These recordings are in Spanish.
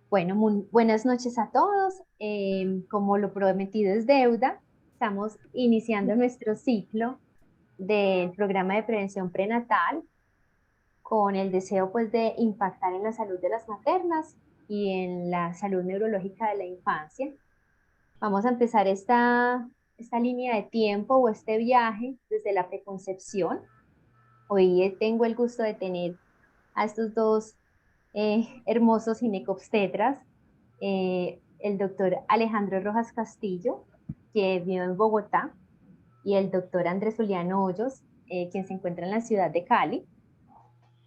Bueno, buenas noches a todos. Como lo prometido es deuda, estamos iniciando nuestro ciclo del programa de prevención prenatal con el deseo pues de impactar en la salud de las maternas y en la salud neurológica de la infancia. Vamos a empezar esta línea de tiempo o este viaje desde la preconcepción. Hoy tengo el gusto de tener a estos dos hermosos ginecobstetras, el doctor Alejandro Rojas Castillo, que vive en Bogotá, y el doctor Andrés Juliano Hoyos, quien se encuentra en la ciudad de Cali.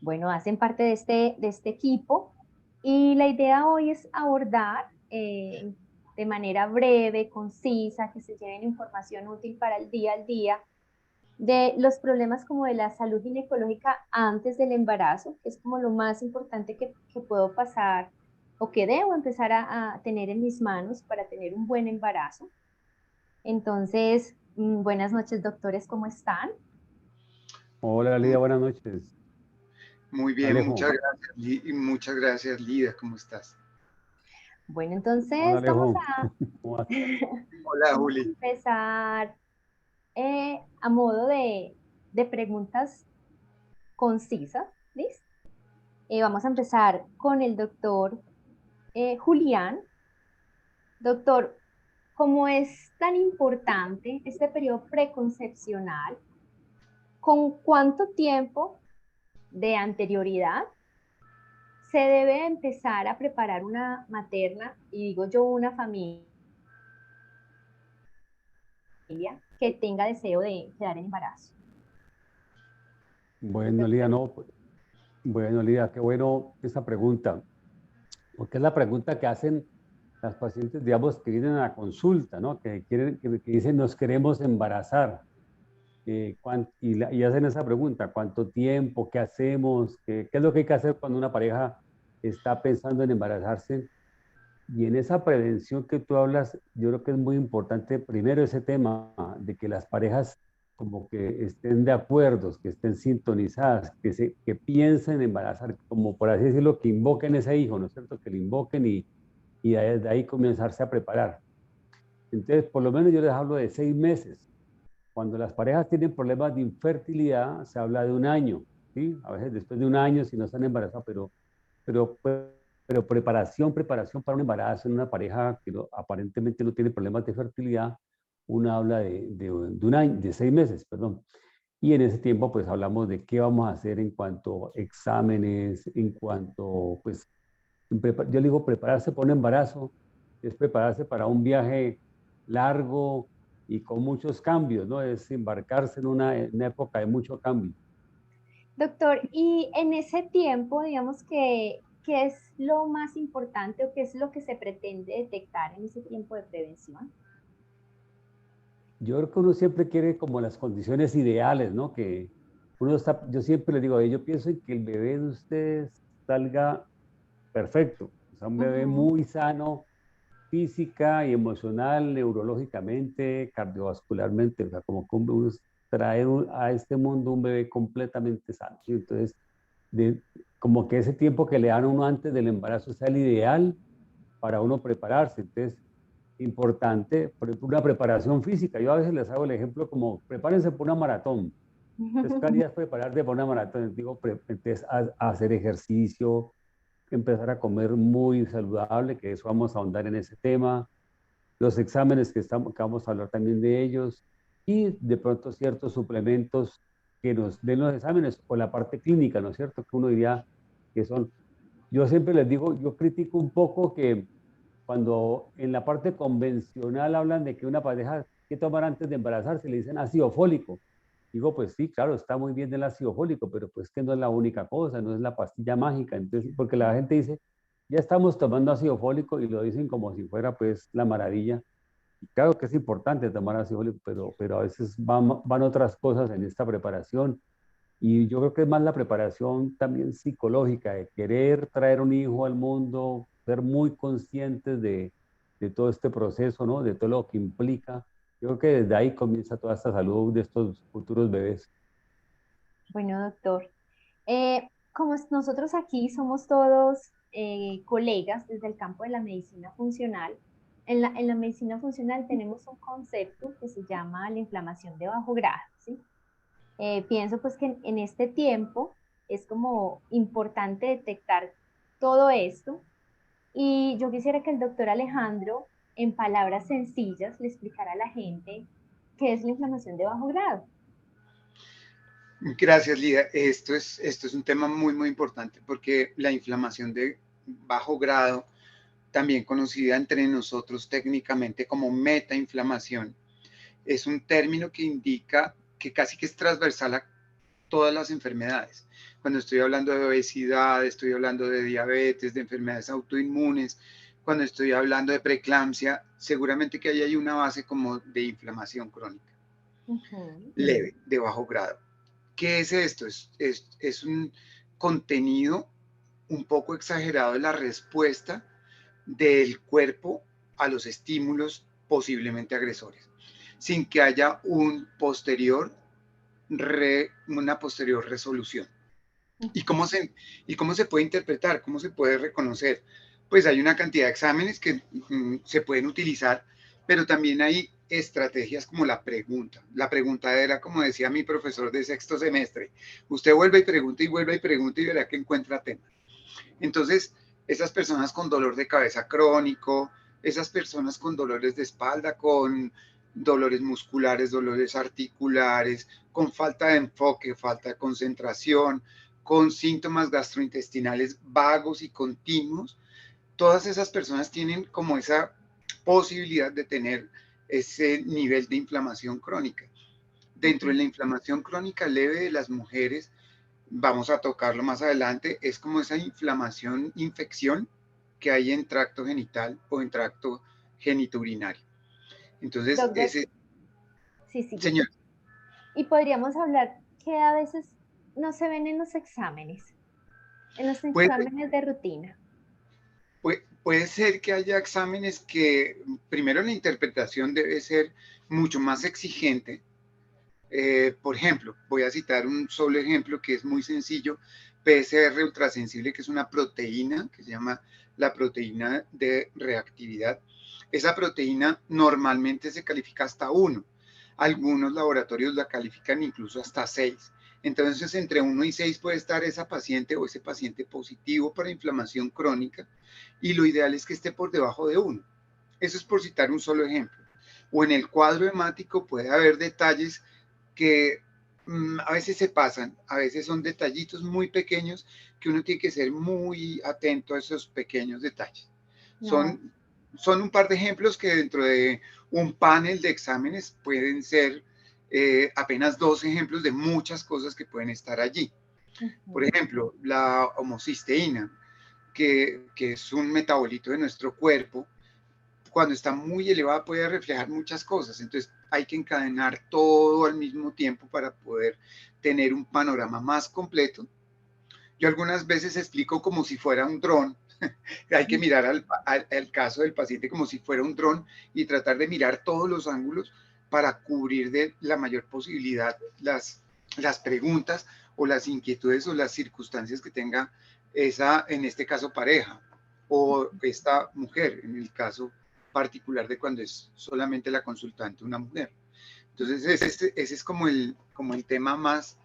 Bueno, hacen parte de este equipo y la idea hoy es abordar de manera breve, concisa, que se lleven información útil para el día al día de los problemas como de la salud ginecológica antes del embarazo, que es como lo más importante que puedo pasar o que debo empezar a tener en mis manos para tener un buen embarazo. Entonces, buenas noches, doctores, ¿cómo están? Hola Muy Lidia, buenas noches. muy bien, Alejo. muchas gracias, y muchas gracias, Lida, ¿cómo estás? Bueno, Hola entonces vamos Alejo. a, ¿Cómo vas? Hola, vamos a Juli. empezar a modo de preguntas concisas, ¿listo? Vamos a empezar con el doctor Julián. Doctor, como es tan importante este periodo preconcepcional, ¿con cuánto tiempo de anterioridad se debe empezar a preparar una materna, y digo yo una familia, que tenga deseo de quedar en embarazo? Bueno, Lidia, Doctor. no. Bueno, Lidia, qué bueno esa pregunta, porque es la pregunta que hacen las pacientes, digamos, que vienen a la consulta, ¿no? Que quieren, que dicen, nos queremos embarazar. Y hacen esa pregunta, ¿cuánto tiempo? ¿Qué hacemos? ¿Qué es lo que hay que hacer cuando una pareja está pensando en embarazarse? Y en esa prevención que tú hablas, yo creo que es muy importante primero ese tema de que las parejas como que estén de acuerdo, que estén sintonizadas, que piensen en embarazar, como por así decirlo, que invoquen ese hijo, ¿no es cierto? Que lo invoquen y desde ahí comenzarse a preparar. Entonces, por lo menos yo les hablo de 6 meses. Cuando las parejas tienen problemas de infertilidad, se habla de un año, ¿sí? A veces después de un año si no están embarazados, pero, pero preparación para un embarazo en una pareja que aparentemente no tiene problemas de fertilidad, uno habla de un año, de 6 meses, perdón. Y en ese tiempo, pues hablamos de qué vamos a hacer en cuanto a exámenes, en cuanto, pues, yo digo prepararse para un embarazo, es prepararse para un viaje largo y con muchos cambios, ¿no? Es embarcarse en una época de mucho cambio. Doctor, y en ese tiempo, digamos que, ¿qué es lo más importante o qué es lo que se pretende detectar en ese tiempo de prevención? Yo creo que uno siempre quiere como las condiciones ideales, ¿no? Que uno está, yo siempre les digo, yo pienso en que el bebé de ustedes salga perfecto, o sea, un bebé Ujú. muy sano, física y emocional, neurológicamente, cardiovascularmente, o sea, como que uno trae a este mundo un bebé completamente sano, ¿sí? Entonces, de, como que ese tiempo que le dan a uno antes del embarazo sea el ideal para uno prepararse. Entonces, importante, por ejemplo, una preparación física. Yo a veces les hago el ejemplo como, prepárense por una maratón. Entonces, ¿qué harías prepararte para una maratón? Digo, entonces, a hacer ejercicio, empezar a comer muy saludable, que eso vamos a ahondar en ese tema, los exámenes que vamos a hablar también de ellos, y de pronto ciertos suplementos que nos den los exámenes, o la parte clínica, ¿no es cierto? Que uno diría que son, yo siempre les digo, yo critico un poco que cuando en la parte convencional hablan de que una pareja que tomar antes de embarazarse le dicen ácido fólico. Digo, pues sí, claro, está muy bien el ácido fólico, pero pues que no es la única cosa, no es la pastilla mágica. Entonces, porque la gente dice, ya estamos tomando ácido fólico y lo dicen como si fuera pues la maravilla. Y claro que es importante tomar ácido fólico, pero a veces van otras cosas en esta preparación. Y yo creo que es más la preparación también psicológica, de querer traer un hijo al mundo, ser muy conscientes de todo este proceso, ¿no? De todo lo que implica. Yo creo que desde ahí comienza toda esta salud de estos futuros bebés. Bueno, doctor. como nosotros aquí somos todos colegas desde el campo de la medicina funcional, en la medicina funcional tenemos un concepto que se llama la inflamación de bajo grado, ¿sí? Pienso pues que en este tiempo es como importante detectar todo esto y yo quisiera que el doctor Alejandro, en palabras sencillas, le explicara a la gente qué es la inflamación de bajo grado. Gracias, Lida. Esto es un tema muy, muy importante porque la inflamación de bajo grado, también conocida entre nosotros técnicamente como metainflamación, es un término que indica que casi que es transversal a todas las enfermedades. Cuando estoy hablando de obesidad, estoy hablando de diabetes, de enfermedades autoinmunes, cuando estoy hablando de preeclampsia, seguramente que ahí hay una base como de inflamación crónica, Ujú. leve, de bajo grado. ¿Qué es esto? Es un contenido un poco exagerado de la respuesta del cuerpo a los estímulos posiblemente agresores, sin que haya una posterior resolución. ¿Y cómo se puede interpretar? ¿Cómo se puede reconocer? Pues hay una cantidad de exámenes que se pueden utilizar, pero también hay estrategias como la pregunta. La pregunta era, como decía mi profesor de sexto semestre, usted vuelve y vuelve y pregunta y verá que encuentra tema. Entonces, esas personas con dolor de cabeza crónico, esas personas con dolores de espalda, con dolores musculares, dolores articulares, con falta de enfoque, falta de concentración, con síntomas gastrointestinales vagos y continuos, todas esas personas tienen como esa posibilidad de tener ese nivel de inflamación crónica. Dentro de Ujú. la inflamación crónica leve de las mujeres, vamos a tocarlo más adelante, es como esa inflamación, infección que hay en tracto genital o en tracto genitourinario. Entonces, Doctor, ese, sí, sigue. señor, Y podríamos hablar que a veces no se ven en los puede, exámenes de rutina. puede ser que haya exámenes que, primero, la interpretación debe ser mucho más exigente. Por ejemplo, voy a citar un solo ejemplo que es muy sencillo, PCR ultrasensible, que es una proteína que se llama la proteína de reactividad. Esa proteína normalmente se califica hasta 1. Algunos laboratorios la califican incluso hasta 6. Entonces, entre 1 y 6 puede estar esa paciente o ese paciente positivo para inflamación crónica y lo ideal es que esté por debajo de 1. Eso es por citar un solo ejemplo. O en el cuadro hemático puede haber detalles que a veces se pasan, a veces son detallitos muy pequeños que uno tiene que ser muy atento a esos pequeños detalles. No, Son un par de ejemplos que dentro de un panel de exámenes pueden ser apenas 2 ejemplos de muchas cosas que pueden estar allí. Por ujú. ejemplo, la homocisteína, que es un metabolito de nuestro cuerpo, cuando está muy elevada puede reflejar muchas cosas. Entonces hay que encadenar todo al mismo tiempo para poder tener un panorama más completo. Yo algunas veces explico como si fuera un dron. Hay que mirar al caso del paciente como si fuera un dron y tratar de mirar todos los ángulos para cubrir de la mayor posibilidad las preguntas o las inquietudes o las circunstancias que tenga esa, en este caso, pareja o esta mujer, en el caso particular de cuando es solamente la consultante una mujer. Entonces, ese es como el tema más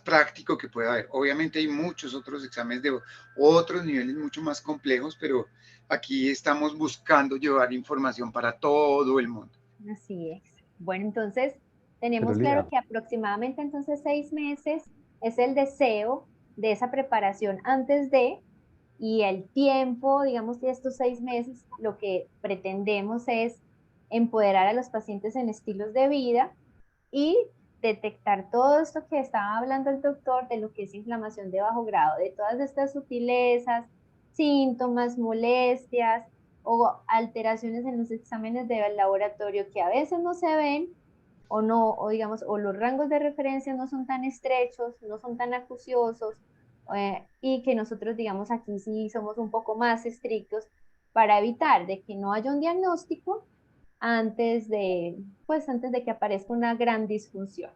práctico que pueda haber. Obviamente hay muchos otros exámenes de otros niveles mucho más complejos, pero aquí estamos buscando llevar información para todo el mundo. Así es. Bueno, entonces Pero tenemos claro Lida, que aproximadamente entonces 6 meses es el deseo de esa preparación antes de, y el tiempo, digamos, de estos 6 meses, lo que pretendemos es empoderar a los pacientes en estilos de vida y detectar todo esto que estaba hablando el doctor de lo que es inflamación de bajo grado, de todas estas sutilezas, síntomas, molestias o alteraciones en los exámenes de laboratorio que a veces no se ven o no, o digamos, o los rangos de referencia no son tan estrechos, no son tan acuciosos, y que nosotros, digamos, aquí sí somos un poco más estrictos para evitar de que no haya un diagnóstico antes de, pues antes de que aparezca una gran disfunción.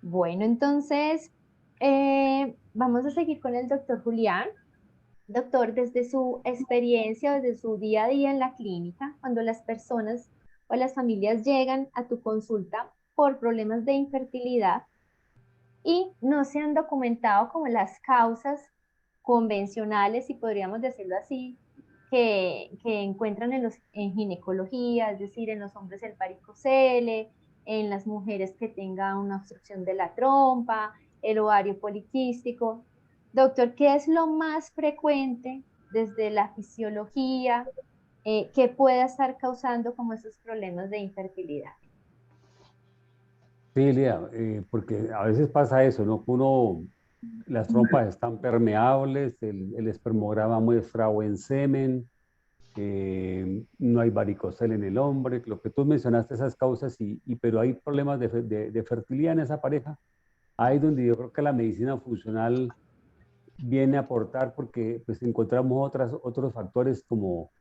Bueno, entonces, vamos a seguir con el doctor Julián. Doctor, desde su experiencia, desde su día a día en la clínica, cuando las personas o las familias llegan a tu consulta por problemas de infertilidad y no se han documentado como las causas convencionales, si podríamos decirlo así, que encuentran en ginecología, es decir, en los hombres el varicocele, en las mujeres que tengan una obstrucción de la trompa, el ovario poliquístico. Doctor, ¿qué es lo más frecuente desde la fisiología que pueda estar causando como esos problemas de infertilidad? Sí, Lía, porque a veces pasa eso, ¿no? Las trompas están permeables, el espermograma muestra buen semen, no hay varicocele en el hombre, lo que tú mencionaste, esas causas, pero hay problemas de fertilidad en esa pareja. Ahí es donde yo creo que la medicina funcional viene a aportar porque pues encontramos otros factores como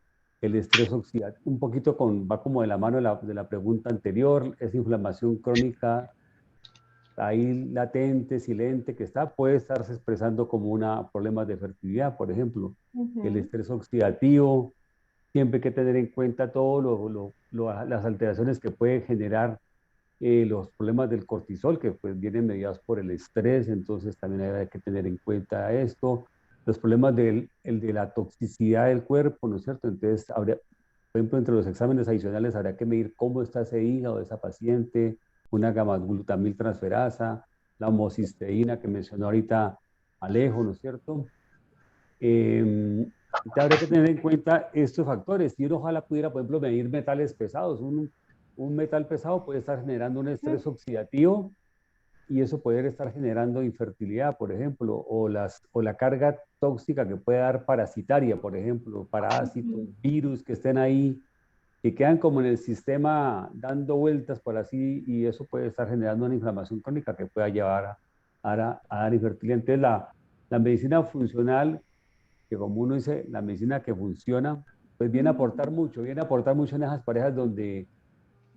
el estrés oxidativo, un poquito va como de la mano de la pregunta anterior, esa inflamación crónica ahí latente, silente, que puede estarse expresando como problemas de fertilidad, por ejemplo, el Ujú. estrés oxidativo, siempre hay que tener en cuenta todas las alteraciones que puede generar los problemas del cortisol, que pues vienen mediados por el estrés, entonces también hay que tener en cuenta esto, los problemas de la toxicidad del cuerpo, ¿no es cierto? Entonces, por ejemplo, entre los exámenes adicionales habrá que medir cómo está ese hígado de esa paciente, una gamma-glutamiltransferasa, la homocisteína que mencionó ahorita Alejo, ¿no es cierto? Entonces habría que tener en cuenta estos factores. Y uno ojalá pudiera, por ejemplo, medir metales pesados. Un metal pesado puede estar generando un estrés oxidativo y eso puede estar generando infertilidad, por ejemplo, o la carga tóxica que puede dar parasitaria, por ejemplo, parásitos, virus que estén ahí, que quedan como en el sistema dando vueltas por así, y eso puede estar generando una inflamación crónica que pueda llevar a dar infertilidad. Entonces, la medicina funcional, que como uno dice, la medicina que funciona, pues viene a aportar mucho en esas parejas donde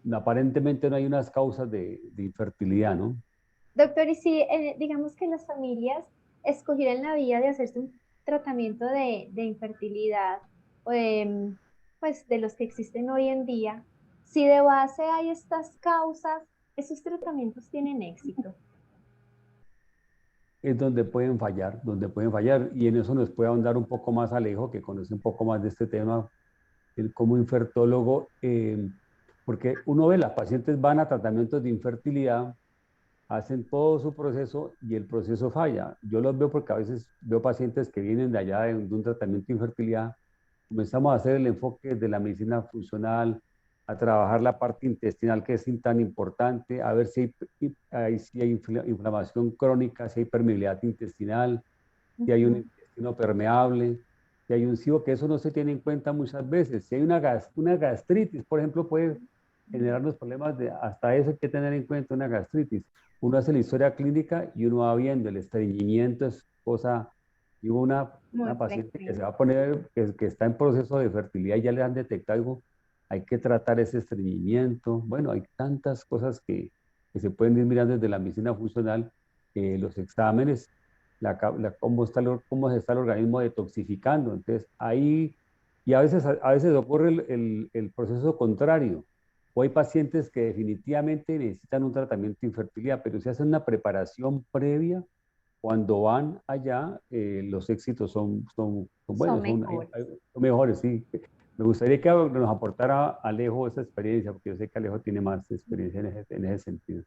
aparentemente no hay unas causas de infertilidad, ¿no? Doctor, y si digamos que las familias escogieran la vía de hacerse un tratamiento de infertilidad, pues de los que existen hoy en día, si de base hay estas causas, esos tratamientos tienen éxito. Es donde pueden fallar, y en eso nos puede ahondar un poco más Alejo, que conoce un poco más de este tema, él como infertólogo, porque uno ve, las pacientes van a tratamientos de infertilidad, hacen todo su proceso y el proceso falla. Yo los veo porque a veces veo pacientes que vienen de allá de un tratamiento de infertilidad, comenzamos a hacer el enfoque de la medicina funcional, a trabajar la parte intestinal que es tan importante, a ver si hay inflamación crónica, si hay permeabilidad intestinal, si hay un Ujú. intestino permeable, si hay un SIBO, que eso no se tiene en cuenta muchas veces. Si hay una gastritis, por ejemplo, puede generarnos problemas hasta eso hay que tener en cuenta una gastritis. Uno hace la historia clínica y uno va viendo el estreñimiento, es cosa, y hubo Muy una paciente que se va frecuente. a poner, que está en proceso de fertilidad y ya le han detectado algo, hay que tratar ese estreñimiento. Bueno, hay tantas cosas que se pueden ir mirando desde la medicina funcional, los exámenes, cómo se está el organismo detoxificando. Entonces, ahí, y a veces ocurre el proceso contrario. O hay pacientes que definitivamente necesitan un tratamiento de infertilidad, pero si hacen una preparación previa, cuando van allá, los éxitos son Son buenos, mejores. son mejores, sí. Me gustaría que nos aportara Alejo esa experiencia, porque yo sé que Alejo tiene más experiencia en ese sentido.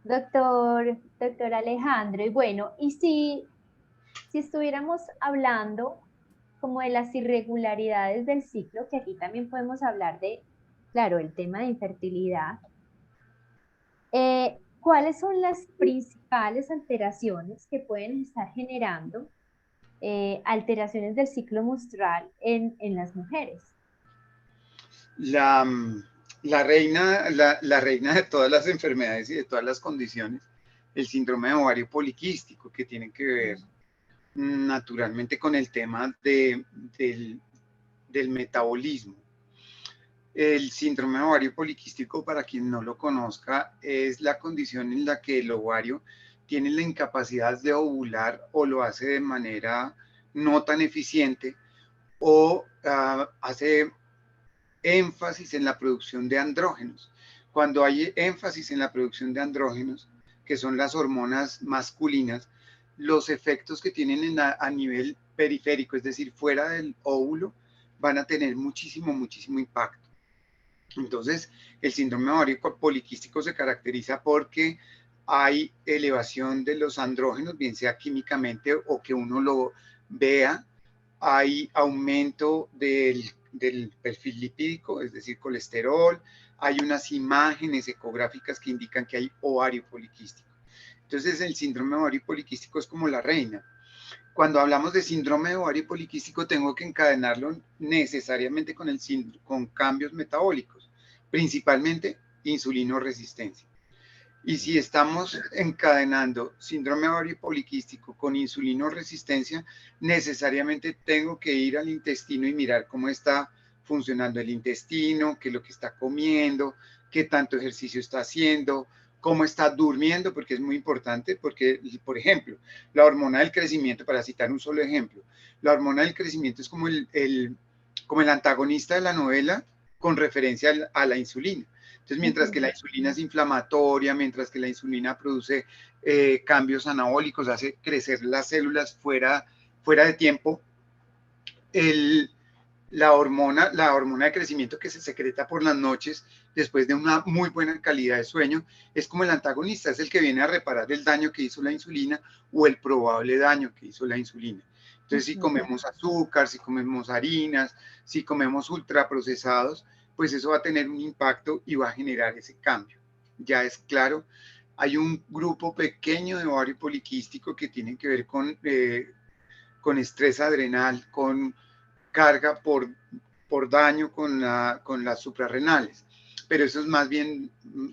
Doctor Alejandro, y bueno, y si estuviéramos hablando como de las irregularidades del ciclo, que aquí también podemos hablar de, claro, el tema de infertilidad, ¿cuáles son las principales alteraciones que pueden estar generando alteraciones del ciclo menstrual en las mujeres? La, la reina de todas las enfermedades y de todas las condiciones, el síndrome de ovario poliquístico, que tiene que ver naturalmente con el tema del metabolismo. El síndrome de ovario poliquístico, para quien no lo conozca, es la condición en la que el ovario tiene la incapacidad de ovular o lo hace de manera no tan eficiente o hace énfasis en la producción de andrógenos. Cuando hay énfasis en la producción de andrógenos, que son las hormonas masculinas, los efectos que tienen a nivel periférico, es decir, fuera del óvulo, van a tener muchísimo impacto. Entonces, el síndrome ovario poliquístico se caracteriza porque hay elevación de los andrógenos, bien sea químicamente o que uno lo vea. Hay aumento del perfil lipídico, es decir, colesterol. Hay unas imágenes ecográficas que indican que hay ovario poliquístico. Entonces, el síndrome ovario poliquístico es como la reina. Cuando hablamos de síndrome de ovario poliquístico, tengo que encadenarlo necesariamente con cambios metabólicos, principalmente insulinoresistencia. Y si estamos encadenando síndrome ovario poliquístico con insulinoresistencia, necesariamente tengo que ir al intestino y mirar cómo está funcionando el intestino, qué es lo que está comiendo, qué tanto ejercicio está haciendo, cómo está durmiendo, porque es muy importante, porque, por ejemplo, la hormona del crecimiento, para citar un solo ejemplo, la hormona del crecimiento es como el antagonista de la novela con referencia a la insulina. Entonces, mientras que la insulina es inflamatoria, mientras que la insulina produce cambios anabólicos, hace crecer las células fuera de tiempo, la hormona de crecimiento que se secreta por las noches después de una muy buena calidad de sueño es como el antagonista, es el que viene a reparar el daño que hizo la insulina o el probable daño que hizo la insulina. Entonces, si comemos azúcar, si comemos harinas, si comemos ultraprocesados, pues eso va a tener un impacto y va a generar ese cambio. Ya es claro, hay un grupo pequeño de ovario poliquístico que tiene que ver con estrés adrenal, con carga por daño con las suprarrenales. Pero eso es más bien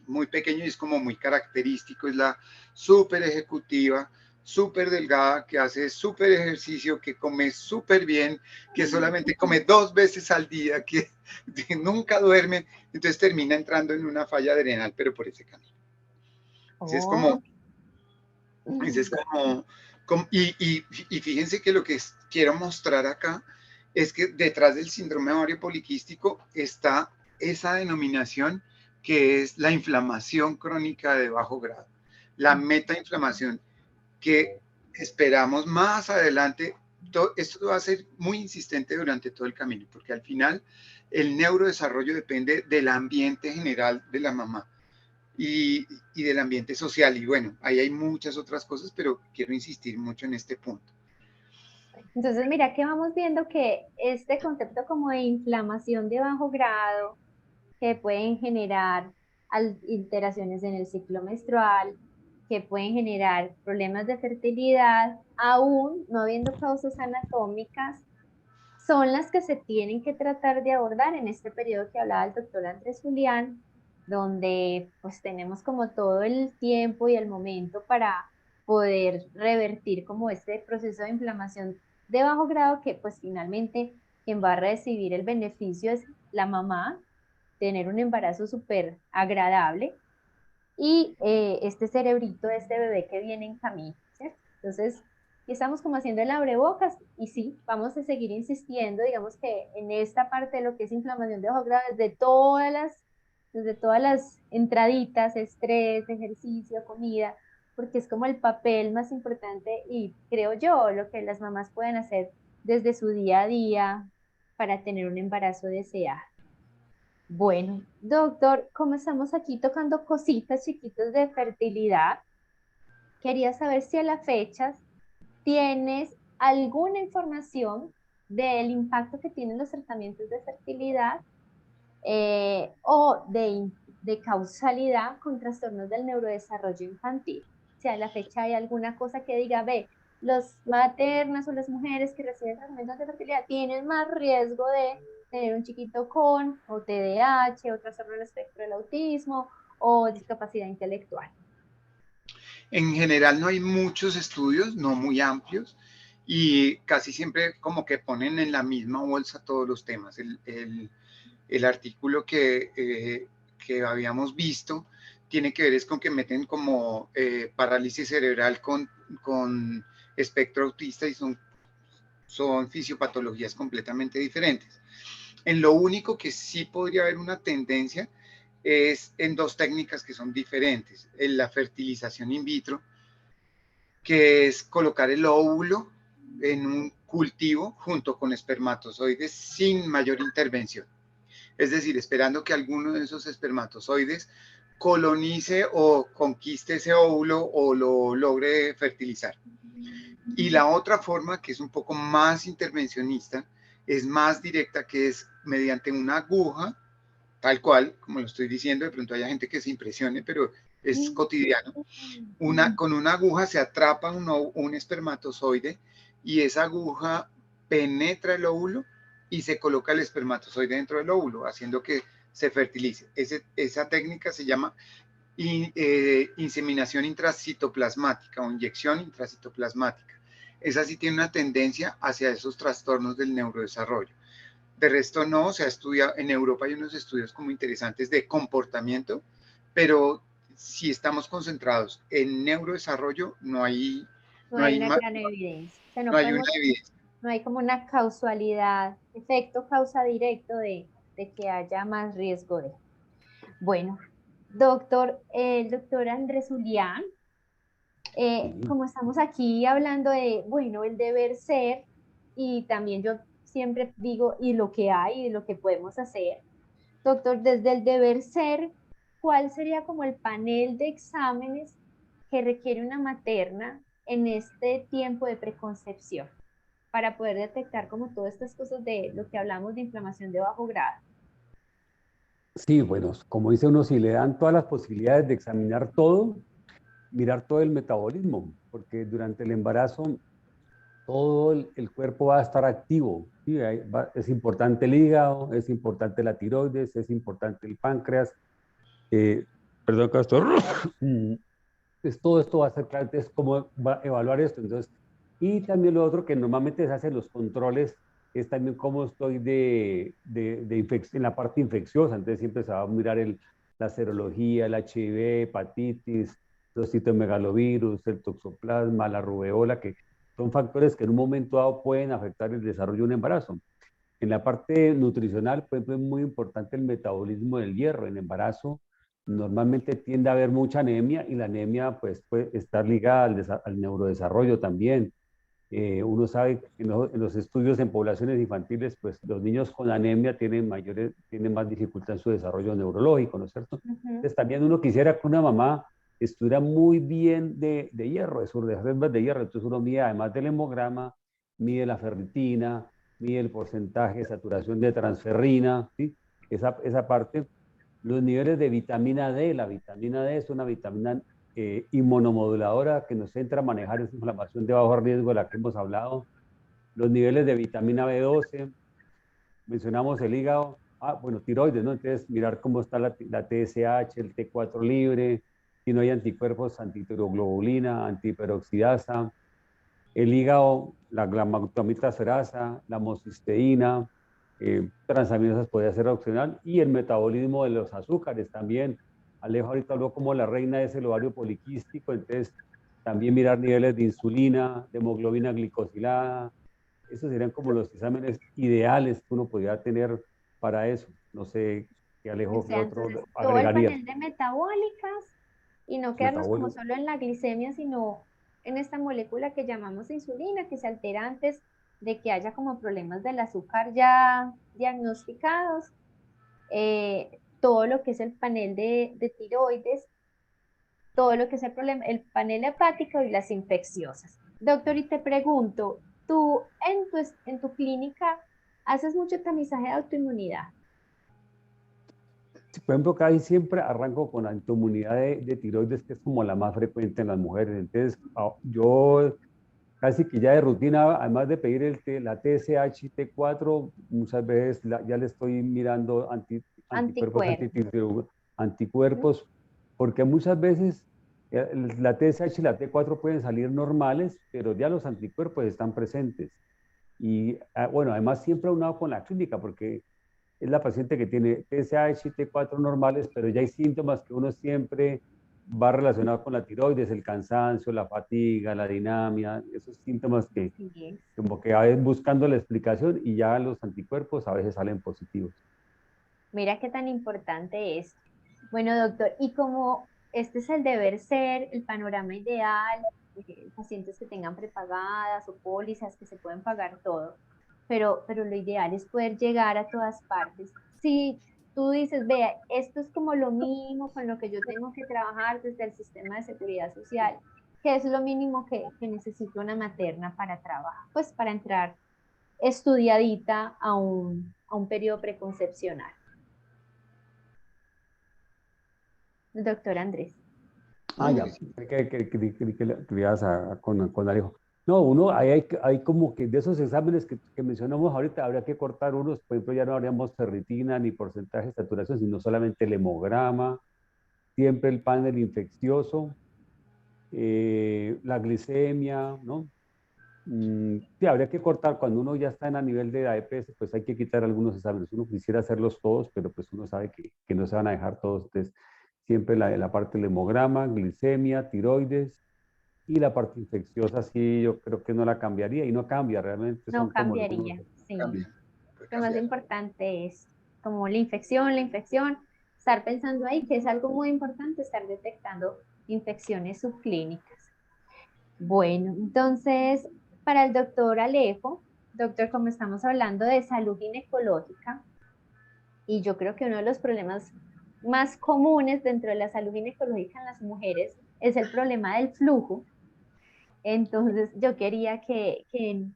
muy pequeño y es como muy característico. Es la súper ejecutiva, súper delgada, que hace súper ejercicio, que come súper bien, que solamente come 2 veces al día, que nunca duerme, entonces termina entrando en una falla adrenal, pero por ese camino. Ese es como, y fíjense que lo que quiero mostrar acá es que detrás del síndrome ovario poliquístico está esa denominación que es la inflamación crónica de bajo grado, la metainflamación, que esperamos más adelante. Esto va a ser muy insistente durante todo el camino, porque al final el neurodesarrollo depende del ambiente general de la mamá y del ambiente social. Y bueno, ahí hay muchas otras cosas, pero quiero insistir mucho en este punto. Entonces, mira que vamos viendo que este concepto como de inflamación de bajo grado, que pueden generar alteraciones en el ciclo menstrual, que pueden generar problemas de fertilidad, aún no habiendo causas anatómicas, son las que se tienen que tratar de abordar en este periodo que hablaba el doctor Andrés Julián, donde pues tenemos como todo el tiempo y el momento para poder revertir como este proceso de inflamación de bajo grado, que pues finalmente quien va a recibir el beneficio es la mamá, tener un embarazo súper agradable y este cerebrito de este bebé que viene en camino, ¿cierto? Entonces, estamos como haciendo el abrebocas y sí, vamos a seguir insistiendo, digamos que en esta parte de lo que es inflamación de ojos graves, desde todas las entraditas, estrés, ejercicio, comida, porque es como el papel más importante y creo yo lo que las mamás pueden hacer desde su día a día para tener un embarazo deseado. Bueno, doctor, como estamos aquí tocando cositas chiquitas de fertilidad, quería saber si a la fecha tienes alguna información del impacto que tienen los tratamientos de fertilidad o de causalidad con trastornos del neurodesarrollo infantil. Si a la fecha hay alguna cosa que diga, ve, los maternas o las mujeres que reciben tratamientos de fertilidad tienen más riesgo de tener un chiquito con o TDAH o trastorno del espectro del autismo o discapacidad intelectual. En general no hay muchos estudios, no muy amplios, y casi siempre como que ponen en la misma bolsa todos los temas. El artículo que habíamos visto tiene que ver es con que meten como parálisis cerebral con espectro autista y son fisiopatologías completamente diferentes. En lo único que sí podría haber una tendencia es en dos técnicas que son diferentes. En la fertilización in vitro, que es colocar el óvulo en un cultivo junto con espermatozoides sin mayor intervención. Es decir, esperando que alguno de esos espermatozoides colonice o conquiste ese óvulo o lo logre fertilizar. Y la otra forma, que es un poco más intervencionista, es más directa, que es mediante una aguja, tal cual, como lo estoy diciendo, de pronto hay gente que se impresione, pero es cotidiano. Con una aguja se atrapa un espermatozoide y esa aguja penetra el óvulo y se coloca el espermatozoide dentro del óvulo, haciendo que se fertilice. Esa técnica se llama inseminación intracitoplasmática o inyección intracitoplasmática. Esa sí tiene una tendencia hacia esos trastornos del neurodesarrollo. De resto no, se ha estudiado, en Europa hay unos estudios como interesantes de comportamiento, pero si estamos concentrados en neurodesarrollo, no hay una gran evidencia. O sea, no hay una evidencia. No hay como una causalidad, efecto causa directo de que haya más riesgo de. Bueno, el doctor Andrés Julián, como estamos aquí hablando de, bueno, el deber ser, y también yo siempre digo, y lo que hay, y lo que podemos hacer. Doctor, desde el deber ser, ¿cuál sería como el panel de exámenes que requiere una materna en este tiempo de preconcepción para poder detectar como todas estas cosas de lo que hablamos de inflamación de bajo grado? Sí, bueno, como dice uno, si le dan todas las posibilidades de examinar todo, mirar todo el metabolismo, porque durante el embarazo todo el cuerpo va a estar activo. ¿Sí? Es importante el hígado, es importante la tiroides, es importante el páncreas. Perdón, Castor. Entonces, todo esto va a ser claro, entonces, cómo va a evaluar esto. Entonces, y también lo otro que normalmente se hacen los controles es también cómo estoy en la parte infecciosa. Entonces, siempre se va a mirar la serología, el HIV, hepatitis, los citomegalovirus, el toxoplasma, la rubeola, que son factores que en un momento dado pueden afectar el desarrollo de un embarazo. En la parte nutricional, por ejemplo, es muy importante el metabolismo del hierro. En embarazo normalmente tiende a haber mucha anemia y la anemia pues, puede estar ligada al neurodesarrollo también. Uno sabe que en los estudios en poblaciones infantiles, pues los niños con anemia tienen más dificultad en su desarrollo neurológico, ¿no es cierto? Entonces también uno quisiera que una mamá estuviera muy bien de hierro, de sus reservas de hierro. Entonces uno mide, además del hemograma, mide la ferritina, mide el porcentaje de saturación de transferrina, ¿sí? Esa parte. Los niveles de vitamina D, la vitamina D es una vitamina inmunomoduladora que nos entra a manejar esa inflamación de bajo riesgo de la que hemos hablado. Los niveles de vitamina B12, mencionamos el hígado, bueno, tiroides, ¿no? Entonces, mirar cómo está la TSH, el T4 libre, si no hay anticuerpos, antitiroglobulina, antiperoxidasa, el hígado, la galactosaminoferasa, la homocisteína, transaminasas podría ser opcional, y el metabolismo de los azúcares también. Alejo ahorita habló como la reina es el ovario poliquístico, entonces también mirar niveles de insulina, de hemoglobina glicosilada. Esos serían como los exámenes ideales que uno podría tener para eso. No sé qué Alejo, qué otro Entonces, todo el agregaría. panel de metabólicas y no quedarnos como solo en la glicemia, sino en esta molécula que llamamos insulina, que se altera antes de que haya como problemas del azúcar ya diagnosticados, todo lo que es el panel de tiroides, todo lo que es el panel hepático y las infecciosas. Doctor, y te pregunto, ¿tú en tu clínica haces mucho tamizaje de autoinmunidad? Por ejemplo, casi siempre arranco con la autoinmunidad de tiroides, que es como la más frecuente en las mujeres. Entonces, yo casi que ya de rutina, además de pedir la TSH y T4, muchas veces ya le estoy mirando anticuerpos, anticuerpos, porque muchas veces la TSH y la T4 pueden salir normales, pero ya los anticuerpos están presentes. Y bueno, además siempre aunado con la clínica, porque es la paciente que tiene TSH y T4 normales, pero ya hay síntomas que uno siempre va relacionado con la tiroides, el cansancio, la fatiga, la dinamia, esos síntomas que Sí es. como que a veces buscando la explicación y ya los anticuerpos a veces salen positivos. Mira qué tan importante es. Bueno, doctor, y como este es el deber ser, el panorama ideal, pacientes que tengan prepagadas o pólizas que se pueden pagar todo, pero lo ideal es poder llegar a todas partes. Si tú dices, vea, esto es como lo mínimo con lo que yo tengo que trabajar desde el sistema de seguridad social, que es lo mínimo que necesita una materna para trabajar, pues para entrar estudiadita a un periodo preconcepcional. Doctor Andrés. Ah, ya, que le ibas con Alejo. No, uno, hay como que de esos exámenes que mencionamos ahorita, habría que cortar unos, por ejemplo, ya no habríamos ferritina ni porcentaje de saturación, sino solamente el hemograma, siempre el panel infeccioso, la glicemia, ¿no? Sí, habría que cortar cuando uno ya está a nivel de AEPS, pues hay que quitar algunos exámenes. Uno quisiera hacerlos todos, pero pues uno sabe que no se van a dejar todos. Entonces, siempre la parte del hemograma, glicemia, tiroides y la parte infecciosa, sí, yo creo que no la cambiaría y no cambia, realmente No son como los cambiaría, sí. Cambia, puede Lo más cambiar. importante es como la infección, estar pensando ahí que es algo muy importante, estar detectando infecciones subclínicas. Bueno, entonces, para el doctor Alejo, doctor, como estamos hablando de salud ginecológica, y yo creo que uno de los problemas más comunes dentro de la salud ginecológica en las mujeres es el problema del flujo. Entonces, yo quería que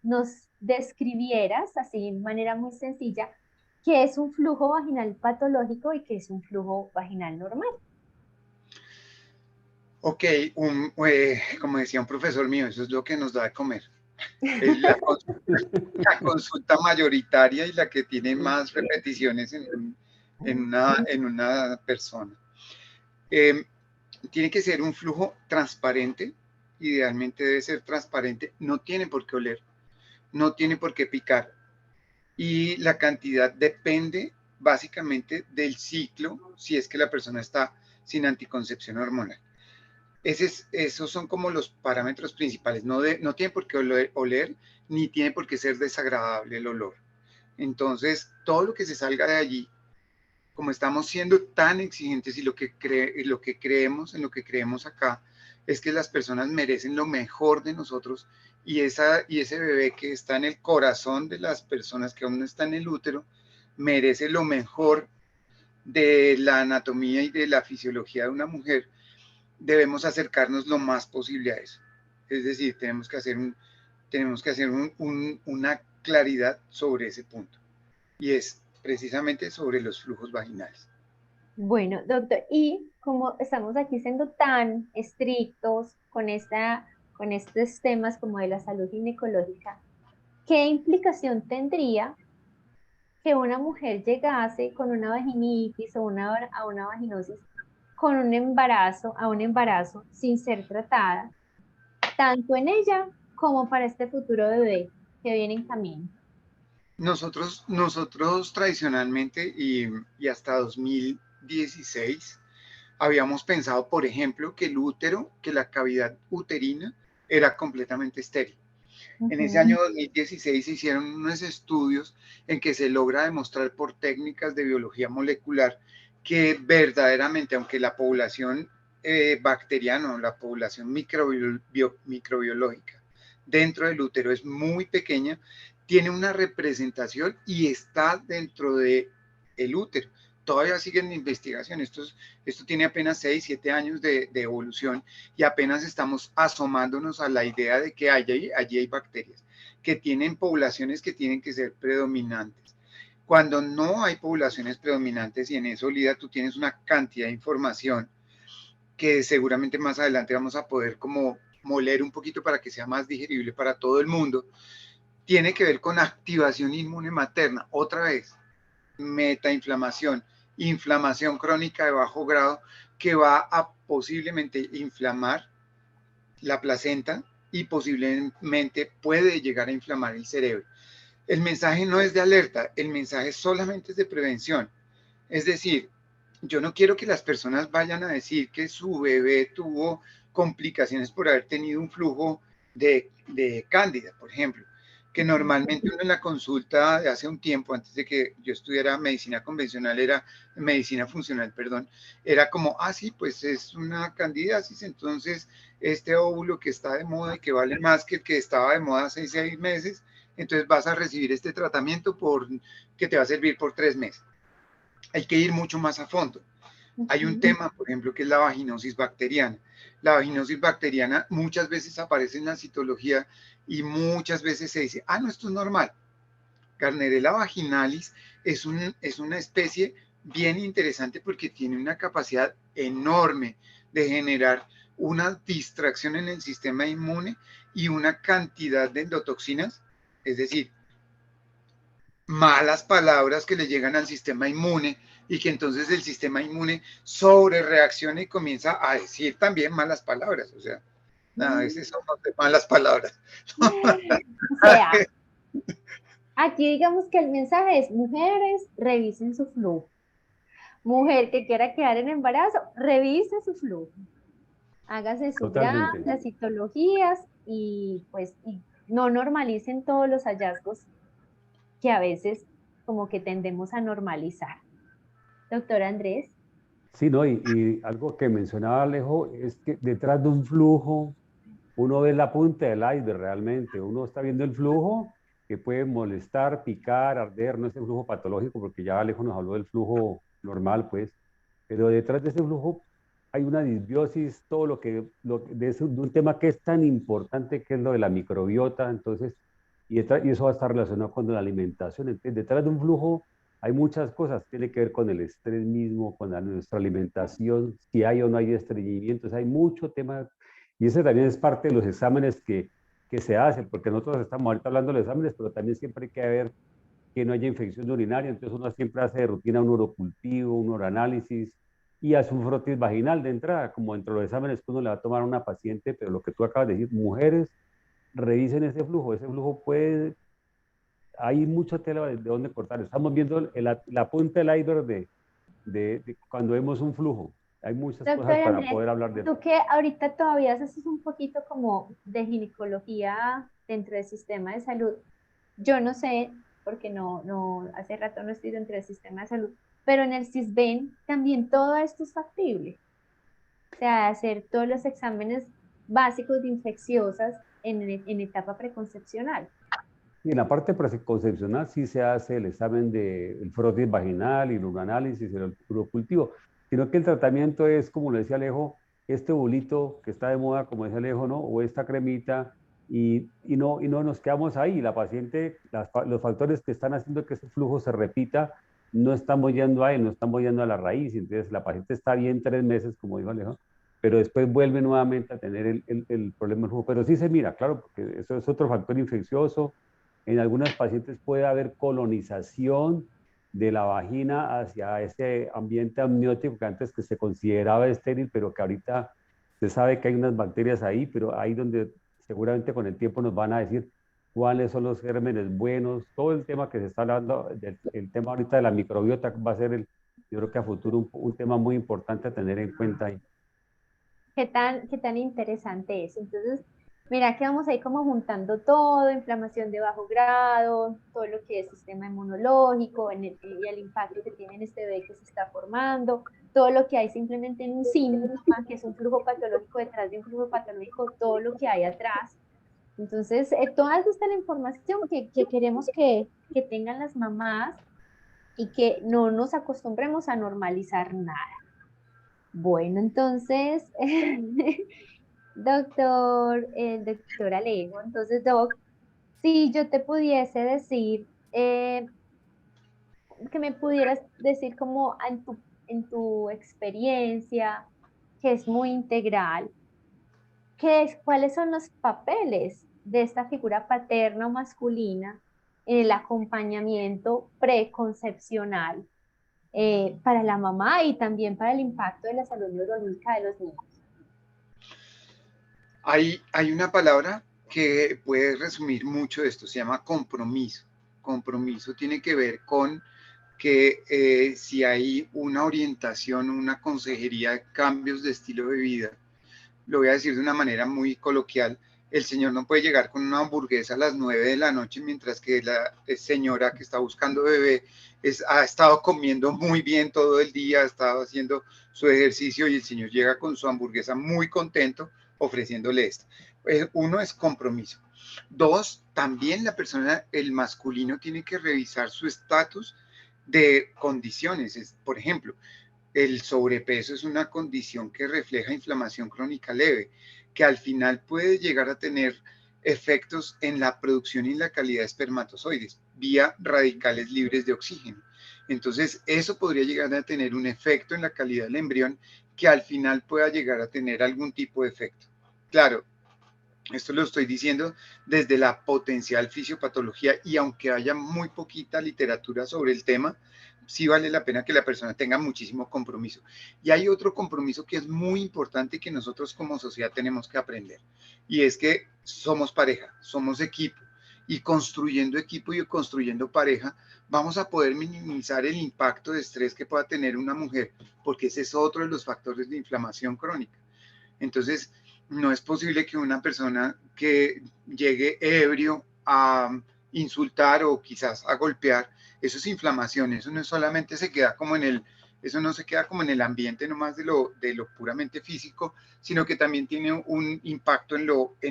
nos describieras así de manera muy sencilla qué es un flujo vaginal patológico y qué es un flujo vaginal normal. Ok, como decía un profesor mío, eso es lo que nos da de comer. Es la consulta mayoritaria y la que tiene más repeticiones en una persona. Tiene que ser un flujo transparente, idealmente debe ser transparente, no tiene por qué oler, no tiene por qué picar y la cantidad depende básicamente del ciclo, si es que la persona está sin anticoncepción hormonal. Esos son como los parámetros principales, no tiene por qué oler ni tiene por qué ser desagradable el olor. Entonces, todo lo que se salga de allí, como estamos siendo tan exigentes y lo que creemos, en lo que creemos acá, es que las personas merecen lo mejor de nosotros y ese bebé que está en el corazón de las personas que aún no está en el útero, merece lo mejor de la anatomía y de la fisiología de una mujer. Debemos acercarnos lo más posible a eso. Es decir, tenemos que hacer una claridad sobre ese punto. Y es precisamente sobre los flujos vaginales. Bueno, doctor, y como estamos aquí siendo tan estrictos con estos temas como de la salud ginecológica, ¿qué implicación tendría que una mujer llegase con una vaginitis o a una vaginosis con un embarazo, a un embarazo sin ser tratada, tanto en ella como para este futuro bebé que viene en camino? Nosotros tradicionalmente y hasta 2016 habíamos pensado, por ejemplo, que el útero, que la cavidad uterina era completamente estéril. En ese Ujú. año 2016 se hicieron unos estudios en que se logra demostrar por técnicas de biología molecular que verdaderamente, aunque la población bacteriana o la población microbiológica dentro del útero es muy pequeña, tiene una representación y está dentro del útero. Todavía siguen investigación. Esto tiene apenas 6, 7 años de evolución y apenas estamos asomándonos a la idea de que allí hay bacterias que tienen poblaciones que tienen que ser predominantes. Cuando no hay poblaciones predominantes y en eso, Lida, tú tienes una cantidad de información que seguramente más adelante vamos a poder como moler un poquito para que sea más digerible para todo el mundo, tiene que ver con activación inmune materna. Otra vez, metainflamación, inflamación crónica de bajo grado que va a posiblemente inflamar la placenta y posiblemente puede llegar a inflamar el cerebro. El mensaje no es de alerta, el mensaje solamente es de prevención. Es decir, yo no quiero que las personas vayan a decir que su bebé tuvo complicaciones por haber tenido un flujo de cándida, por ejemplo, que normalmente uno en la consulta de hace un tiempo, antes de que yo estudiara medicina convencional, era medicina funcional, perdón, era como, sí, pues es una candidiasis, entonces este óvulo que está de moda y que vale más que el que estaba de moda hace 6 meses, entonces vas a recibir este tratamiento que te va a servir por 3 meses. Hay que ir mucho más a fondo. Hay un tema, por ejemplo, que es la vaginosis bacteriana. La vaginosis bacteriana muchas veces aparece en la citología y muchas veces se dice, no, esto es normal. Gardnerella vaginalis es una especie bien interesante porque tiene una capacidad enorme de generar una distracción en el sistema inmune y una cantidad de endotoxinas, es decir, malas palabras que le llegan al sistema inmune y que entonces el sistema inmune sobre reacciona y comienza a decir también malas palabras. O sea, a veces son malas palabras. O sea, aquí digamos que el mensaje es, mujeres, revisen su flujo. Mujer que quiera quedar en embarazo, revise su flujo. Hágase su GRAM, Totalmente. las citologías y pues no normalicen todos los hallazgos que a veces como que tendemos a normalizar. Doctor Andrés. Sí, ¿no? Y algo que mencionaba Alejo es que detrás de un flujo uno ve la punta del iceberg realmente. Uno está viendo el flujo que puede molestar, picar, arder, no es el flujo patológico, porque ya Alejo nos habló del flujo normal, pues. Pero detrás de ese flujo hay una disbiosis, todo de un tema que es tan importante que es lo de la microbiota, entonces, y eso va a estar relacionado con la alimentación. Entonces, detrás de un flujo hay muchas cosas, tiene que ver con el estrés mismo, con nuestra alimentación, si hay o no hay estreñimientos, hay mucho tema, y ese también es parte de los exámenes que se hacen, porque nosotros estamos ahorita hablando de los exámenes, pero también siempre hay que ver que no haya infección urinaria, entonces uno siempre hace de rutina un urocultivo, un uroanálisis y hace un frotis vaginal de entrada, como entre los exámenes que uno le va a tomar a una paciente, pero lo que tú acabas de decir, mujeres, revisen ese flujo puede, hay mucha tela de dónde cortar, estamos viendo la punta del iceberg de cuando vemos un flujo, hay muchas Doctor cosas para Andrés, poder hablar de eso. tú que ahorita todavía haces un poquito como de ginecología dentro del sistema de salud, yo no sé, porque hace rato no estoy dentro del sistema de salud, pero en el CISBEN también todo esto es factible. O sea, hacer todos los exámenes básicos de infecciosas en etapa preconcepcional. Y en la parte preconcepcional sí se hace el examen del frotis vaginal y el uroanálisis y el urocultivo, sino que el tratamiento es, como le decía Alejo, este bolito que está de moda, como decía Alejo, ¿no? O esta cremita, y no nos quedamos ahí. La paciente, los factores que están haciendo que ese flujo se repita, no estamos yendo a él, no estamos yendo a la raíz. Entonces la paciente está bien 3 meses, como dijo Alejo, pero después vuelve nuevamente a tener el problema del flujo. Pero sí se mira, claro, porque eso es otro factor infeccioso. En algunas pacientes puede haber colonización de la vagina hacia ese ambiente amniótico que antes que se consideraba estéril, pero que ahorita se sabe que hay unas bacterias ahí, pero ahí donde seguramente con el tiempo nos van a decir cuáles son los gérmenes buenos, todo el tema que se está hablando, el tema ahorita de la microbiota va a ser, yo creo que a futuro un tema muy importante a tener en cuenta ahí. ¿Qué tan interesante es? Entonces, mira que vamos ahí como juntando todo, inflamación de bajo grado, todo lo que es sistema inmunológico y el impacto que tiene en este bebé que se está formando, todo lo que hay simplemente en un síntoma, que es un flujo patológico detrás de un flujo patológico, todo lo que hay atrás. Entonces, toda esta es la información que queremos que tengan las mamás y que no nos acostumbremos a normalizar nada. Bueno, entonces, doctor Alejo, entonces, Doc, si yo te pudiese decir, que me pudieras decir como en tu experiencia, que es muy integral, cuáles son los papeles de esta figura paterna o masculina en el acompañamiento preconcepcional, para la mamá y también para el impacto de la salud neurológica de los niños. Hay una palabra que puede resumir mucho esto, se llama compromiso. compromiso tiene que ver con que si hay una orientación, una consejería de cambios de estilo de vida, lo voy a decir de una manera muy coloquial, el señor no puede llegar con una hamburguesa a las 9 de la noche mientras que la señora que está buscando bebé ha estado comiendo muy bien todo el día, ha estado haciendo su ejercicio y el señor llega con su hamburguesa muy contento ofreciéndole esto. Uno es compromiso. Dos, también la persona, el masculino, tiene que revisar su estatus de condiciones. Por ejemplo, el sobrepeso es una condición que refleja inflamación crónica leve, que al final puede llegar a tener efectos en la producción y la calidad de espermatozoides vía radicales libres de oxígeno. Entonces, eso podría llegar a tener un efecto en la calidad del embrión que al final pueda llegar a tener algún tipo de efecto. Claro, esto lo estoy diciendo desde la potencial fisiopatología y aunque haya muy poquita literatura sobre el tema, sí vale la pena que la persona tenga muchísimo compromiso. Y hay otro compromiso que es muy importante y que nosotros como sociedad tenemos que aprender. Y es que somos pareja, somos equipo. Y construyendo equipo y construyendo pareja, vamos a poder minimizar el impacto de estrés que pueda tener una mujer, porque ese es otro de los factores de inflamación crónica. Entonces, no es posible que una persona que llegue ebrio a insultar o quizás a golpear, eso es inflamación, eso no solamente se queda como eso no se queda como en el ambiente nomás de lo puramente físico, sino que también tiene un impacto en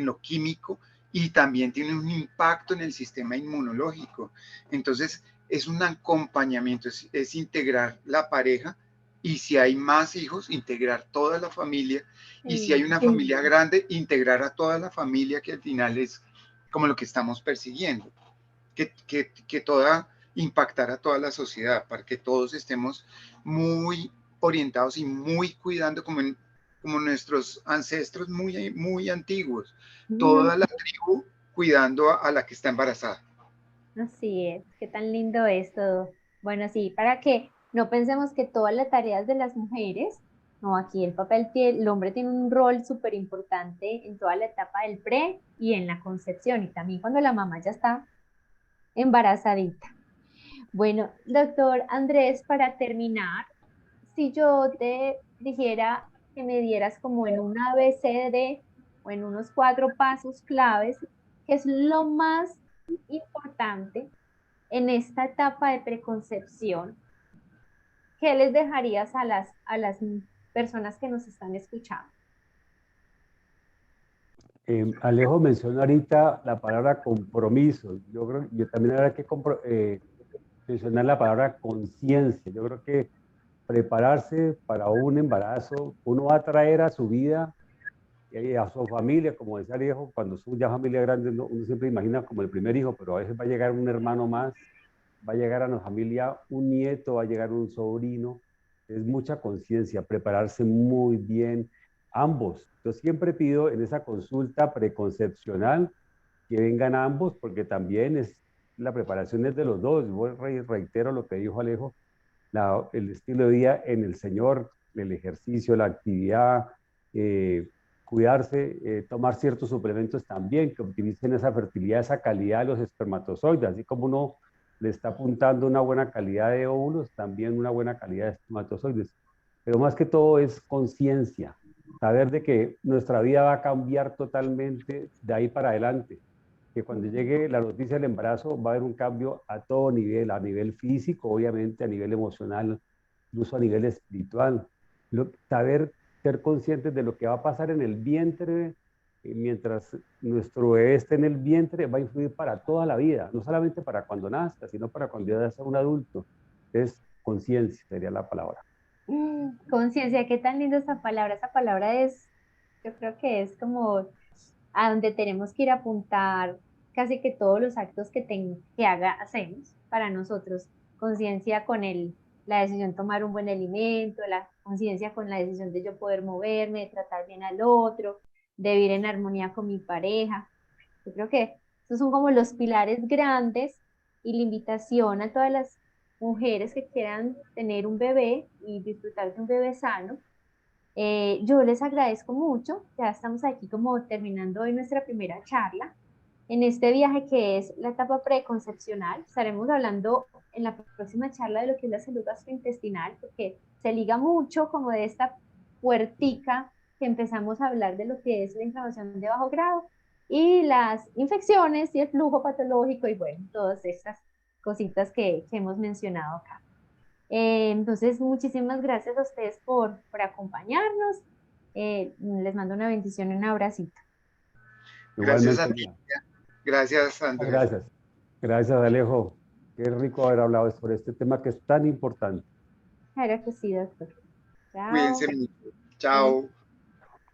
lo químico y también tiene un impacto en el sistema inmunológico. Entonces, es un acompañamiento, es integrar la pareja y si hay más hijos, integrar toda la familia y si hay una familia grande, integrar a toda la familia, que al final es como lo que estamos persiguiendo, que toda impactar a toda la sociedad, para que todos estemos muy orientados y muy cuidando como nuestros ancestros muy antiguos, toda la tribu cuidando a la que está embarazada. Así es, qué tan lindo es todo. Bueno, sí, para que no pensemos que todas las tareas de las mujeres, no, aquí el hombre tiene un rol súper importante en toda la etapa del pre y en la concepción y también cuando la mamá ya está embarazadita. Bueno, doctor Andrés, para terminar, si yo te dijera que me dieras como en un ABCD o en unos 4 pasos claves, ¿qué es lo más importante en esta etapa de preconcepción? ¿Qué les dejarías a las personas que nos están escuchando? Alejo menciona ahorita la palabra compromiso. Yo también habrá que mencionar la palabra conciencia. Yo creo que prepararse para un embarazo, uno va a traer a su vida y a su familia, como decía Alejo, cuando son ya familia grande, uno siempre imagina como el primer hijo, pero a veces va a llegar un hermano más, va a llegar a la familia un nieto, va a llegar un sobrino. Es mucha conciencia, prepararse muy bien ambos. Yo siempre pido en esa consulta preconcepcional que vengan ambos, porque también la preparación es de los dos. Yo reitero lo que dijo Alejo, el estilo de vida en el Señor, el ejercicio, la actividad, cuidarse, tomar ciertos suplementos también que optimicen esa fertilidad, esa calidad de los espermatozoides, así como uno le está apuntando una buena calidad de óvulos, también una buena calidad de espermatozoides. Pero más que todo es conciencia, saber de que nuestra vida va a cambiar totalmente de ahí para adelante, que cuando llegue la noticia del embarazo va a haber un cambio a todo nivel, a nivel físico, obviamente, a nivel emocional, incluso a nivel espiritual. Saber, ser conscientes de lo que va a pasar en el vientre, mientras nuestro bebé esté en el vientre, va a influir para toda la vida, no solamente para cuando nazca, sino para cuando ya sea un adulto. Es conciencia, sería la palabra. Conciencia, qué tan linda esa palabra. Esa palabra es, yo creo que es como a donde tenemos que ir a apuntar casi que todos los actos hacemos para nosotros. Conciencia con la decisión de tomar un buen alimento, la conciencia con la decisión de yo poder moverme, de tratar bien al otro, de vivir en armonía con mi pareja. Yo creo que esos son como los pilares grandes y la invitación a todas las mujeres que quieran tener un bebé y disfrutar de un bebé sano. Yo les agradezco mucho, ya estamos aquí como terminando hoy nuestra primera charla. en este viaje que es la etapa preconcepcional. Estaremos hablando en la próxima charla de lo que es la salud gastrointestinal, porque se liga mucho como de esta puertica que empezamos a hablar de lo que es la inflamación de bajo grado y las infecciones y el flujo patológico y bueno, todas estas cositas que hemos mencionado acá. Entonces, muchísimas gracias a ustedes por acompañarnos. Les mando una bendición y un abracito. Gracias a Igualmente, ti. Gracias, Andrés. gracias. Gracias, Alejo. Qué rico haber hablado sobre este tema que es tan importante. Claro que sí, doctor. Cuídense Chao. mucho. Chao.